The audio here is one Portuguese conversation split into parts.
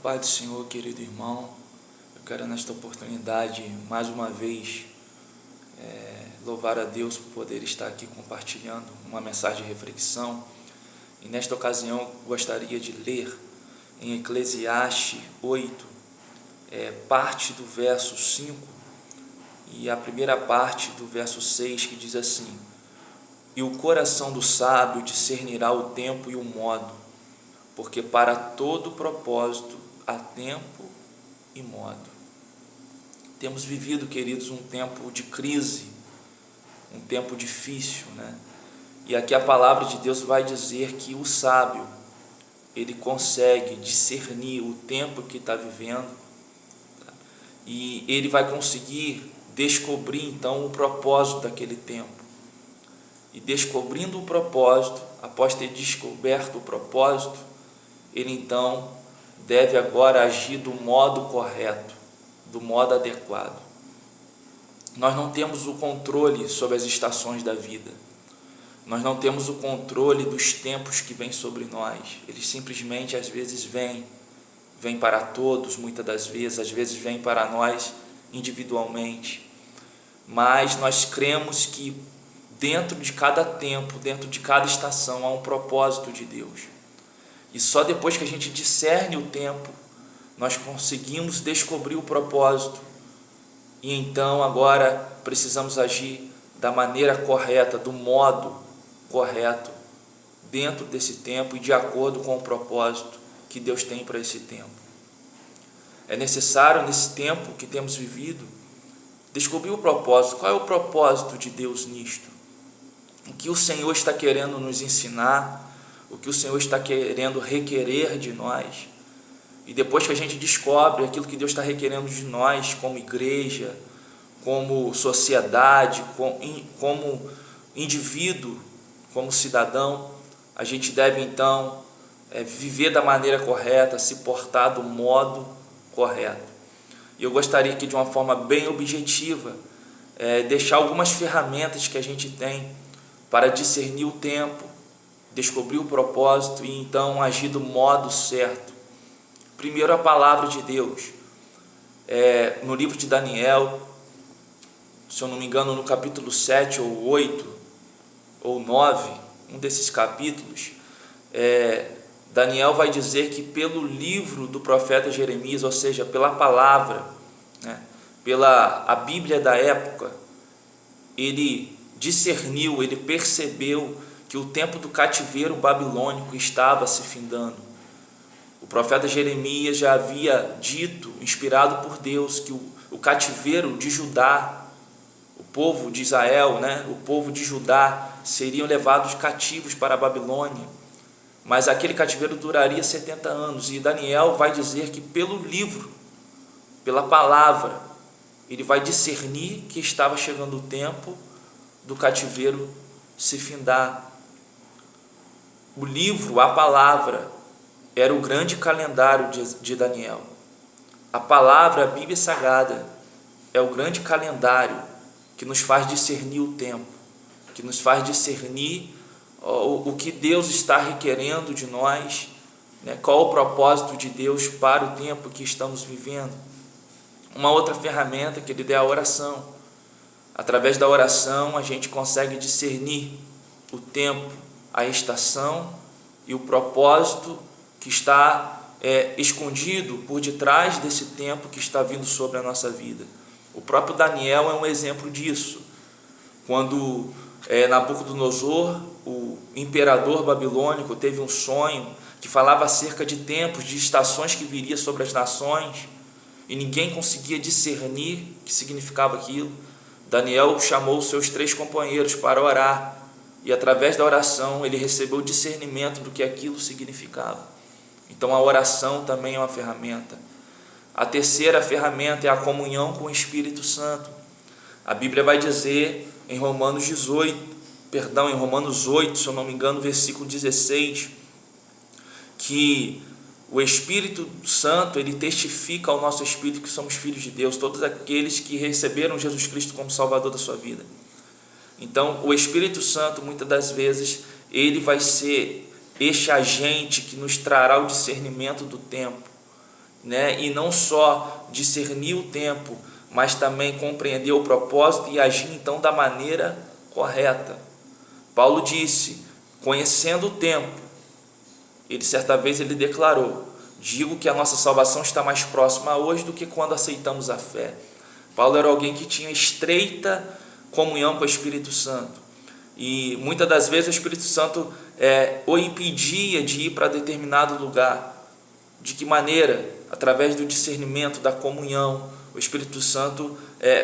Pai do Senhor, querido irmão, eu quero nesta oportunidade, mais uma vez, louvar a Deus por poder estar aqui compartilhando uma mensagem de reflexão. E nesta ocasião, gostaria de ler em Eclesiastes 8, parte do verso 5 e a primeira parte do verso 6, que diz assim: E o coração do sábio discernirá o tempo e o modo, porque para todo propósito há tempo e modo. Temos vivido, queridos, um tempo de crise, um tempo difícil, né? E aqui a palavra de Deus vai dizer que o sábio, ele consegue discernir o tempo que está vivendo, tá? E ele vai conseguir descobrir então o propósito daquele tempo. E descobrindo o propósito, após ter descoberto o propósito, ele então deve agora agir do modo correto, do modo adequado. Nós não temos o controle sobre as estações da vida, nós não temos o controle dos tempos que vêm sobre nós. Eles simplesmente às vezes vêm para todos, muitas das vezes, às vezes vêm para nós individualmente, mas nós cremos que dentro de cada tempo, dentro de cada estação, há um propósito de Deus. E só depois que a gente discerne o tempo, nós conseguimos descobrir o propósito. E então agora precisamos agir da maneira correta, do modo correto, dentro desse tempo e de acordo com o propósito que Deus tem para esse tempo. É necessário, nesse tempo que temos vivido, descobrir o propósito. Qual é o propósito de Deus nisto? O que o Senhor está querendo nos ensinar, o que o Senhor está querendo requerer de nós. E depois que a gente descobre aquilo que Deus está requerendo de nós, como igreja, como sociedade, como indivíduo, como cidadão, a gente deve então viver da maneira correta, se portar do modo correto. E eu gostaria que, de uma forma bem objetiva, deixar algumas ferramentas que a gente tem para discernir o tempo, descobrir o propósito e então agir do modo certo. Primeiro, a palavra de Deus. No livro de Daniel, se eu não me engano, no capítulo 7 ou 8 ou 9, um desses capítulos, Daniel vai dizer que pelo livro do profeta Jeremias, ou seja, pela palavra, né, pela a Bíblia da época, ele discerniu, ele percebeu que o tempo do cativeiro babilônico estava se findando. O profeta Jeremias já havia dito, inspirado por Deus, que o cativeiro de Judá, o povo de Israel, né, o povo de Judá, seriam levados cativos para a Babilônia, mas aquele cativeiro duraria 70 anos, e Daniel vai dizer que pelo livro, pela palavra, ele vai discernir que estava chegando o tempo do cativeiro se findar. O livro, a palavra, era o grande calendário de Daniel. A palavra, a Bíblia Sagrada, é o grande calendário que nos faz discernir o tempo, que nos faz discernir o que Deus está requerendo de nós, né? Qual o propósito de Deus para o tempo que estamos vivendo. Uma outra ferramenta que ele é a oração. Através da oração a gente consegue discernir o tempo, a estação e o propósito que está escondido por detrás desse tempo que está vindo sobre a nossa vida. O próprio Daniel é um exemplo disso. Quando Nabucodonosor, o imperador babilônico, teve um sonho que falava acerca de tempos, de estações que viria sobre as nações, e ninguém conseguia discernir o que significava aquilo, Daniel chamou os seus 3 companheiros para orar, e através da oração ele recebeu o discernimento do que aquilo significava. Então a oração também é uma ferramenta. A terceira ferramenta é a comunhão com o Espírito Santo. A Bíblia vai dizer em Romanos 8, se eu não me engano, versículo 16, que o Espírito Santo, ele testifica ao nosso espírito que somos filhos de Deus, todos aqueles que receberam Jesus Cristo como Salvador da sua vida. Então, o Espírito Santo, muitas das vezes, ele vai ser este agente que nos trará o discernimento do tempo, né? E não só discernir o tempo, mas também compreender o propósito e agir então da maneira correta. Paulo disse, conhecendo o tempo, certa vez ele declarou: digo que a nossa salvação está mais próxima hoje do que quando aceitamos a fé. Paulo era alguém que tinha estreita comunhão com o Espírito Santo, e muitas das vezes o Espírito Santo o impedia de ir para determinado lugar. De que maneira? Através do discernimento, da comunhão. O Espírito Santo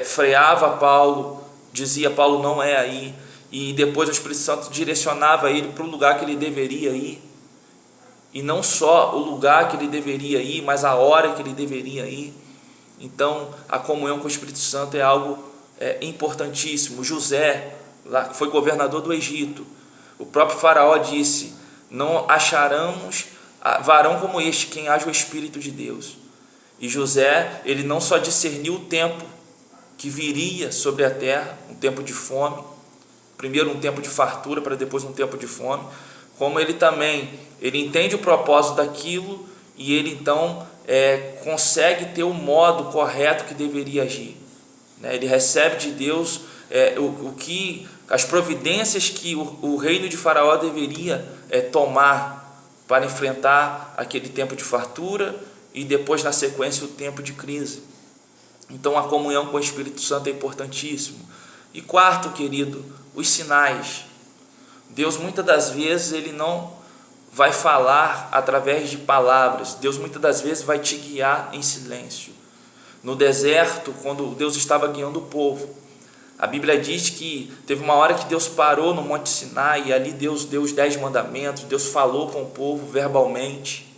freava Paulo, dizia: Paulo, não é aí. E depois o Espírito Santo direcionava ele para o lugar que ele deveria ir. E não só o lugar que ele deveria ir, mas a hora que ele deveria ir. Então, a comunhão com o Espírito Santo é algo importantíssimo. José, lá, foi governador do Egito. O próprio faraó disse: não acharemos varão como este, quem haja o Espírito de Deus. E José, ele não só discerniu o tempo que viria sobre a terra, um tempo de fome, primeiro um tempo de fartura, para depois um tempo de fome, como ele também, ele entende o propósito daquilo, e ele então consegue ter o modo correto que deveria agir, né? Ele recebe de Deus as providências que o reino de Faraó deveria tomar para enfrentar aquele tempo de fartura e depois, na sequência, o tempo de crise. Então, a comunhão com o Espírito Santo é importantíssimo. E quarto, querido, os sinais. Deus, muitas das vezes, ele não vai falar através de palavras. Deus, muitas das vezes, vai te guiar em silêncio. No deserto, quando Deus estava guiando o povo, a Bíblia diz que teve uma hora que Deus parou no Monte Sinai, e ali Deus deu os 10 mandamentos, Deus falou com o povo verbalmente,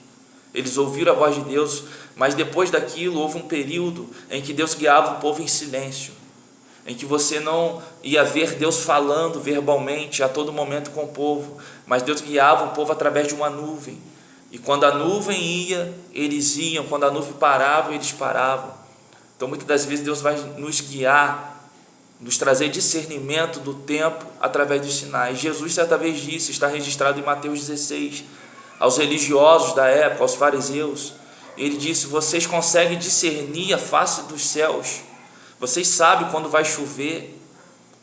eles ouviram a voz de Deus, mas depois daquilo houve um período em que Deus guiava o povo em silêncio, em que você não ia ver Deus falando verbalmente a todo momento com o povo, mas Deus guiava o povo através de uma nuvem, e quando a nuvem ia, eles iam, quando a nuvem parava, eles paravam. Então, muitas das vezes Deus vai nos guiar, nos trazer discernimento do tempo através dos sinais. Jesus certa vez disse, está registrado em Mateus 16, aos religiosos da época, aos fariseus, ele disse: vocês conseguem discernir a face dos céus, vocês sabem quando vai chover,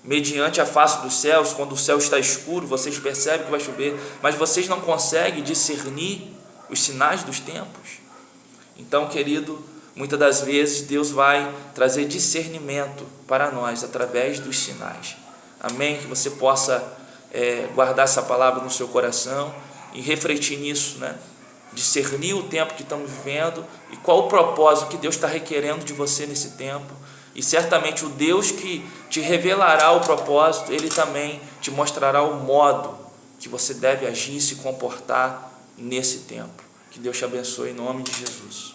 mediante a face dos céus, quando o céu está escuro, vocês percebem que vai chover, mas vocês não conseguem discernir os sinais dos tempos. Então, querido, muitas das vezes Deus vai trazer discernimento para nós através dos sinais. Amém? Que você possa guardar essa palavra no seu coração e refletir nisso, né? Discernir o tempo que estamos vivendo e qual o propósito que Deus está requerendo de você nesse tempo. E certamente o Deus que te revelará o propósito, Ele também te mostrará o modo que você deve agir e se comportar nesse tempo. Que Deus te abençoe em nome de Jesus.